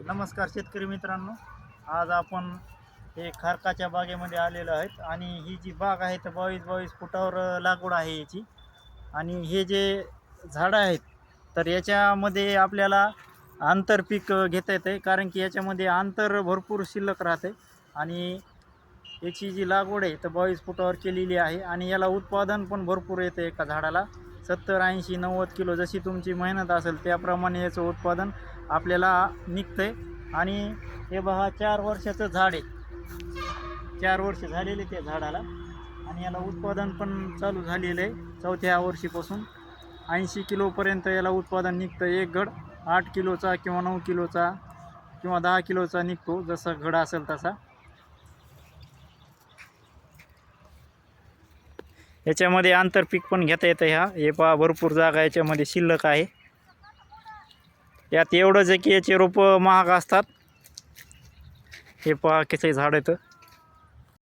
नमस्कार शेतकरी मित्रांनो, आज आपण हे खारकाच्या बागेमध्ये आलेलो आहेत आणि ही जी बाग आहे तर 22-22 फुटावर लागवड आहे याची. आणि हे जे झाडं आहेत तर याच्यामध्ये आपल्याला आंतरपीक घेता येते, कारण की याच्यामध्ये अंतर भरपूर शिल्लक राहते. आणि याची जी लागवड आहे तर 22 फुटावर केलेली आहे आणि याला उत्पादन पण भरपूर येते. एका झाडाला 70, 80, 90 किलो जशी तुमची मेहनत असेल त्याप्रमाणे याचं उत्पादन आपल्याला निघतंय. आणि हे पहा, 4 वर्षाचं झाड आहे. 4 वर्ष झालेले त्या झाडाला आणि याला उत्पादन पण चालू झालेलं आहे. 4थ्या वर्षीपासून 80 किलोपर्यंत याला उत्पादन निघतं. एक घड 8 किलोचा किंवा 9 किलोचा किंवा 10 किलोचा निघतो, जसा घड असेल तसा. याच्यामध्ये आंतरपीक पण घेता येतं. हे पहा, भरपूर जागा याच्यामध्ये शिल्लक आहे. यात एवढंच आहे की याचे रोपं महाग असतात. हे पहा किती झाड आहेत.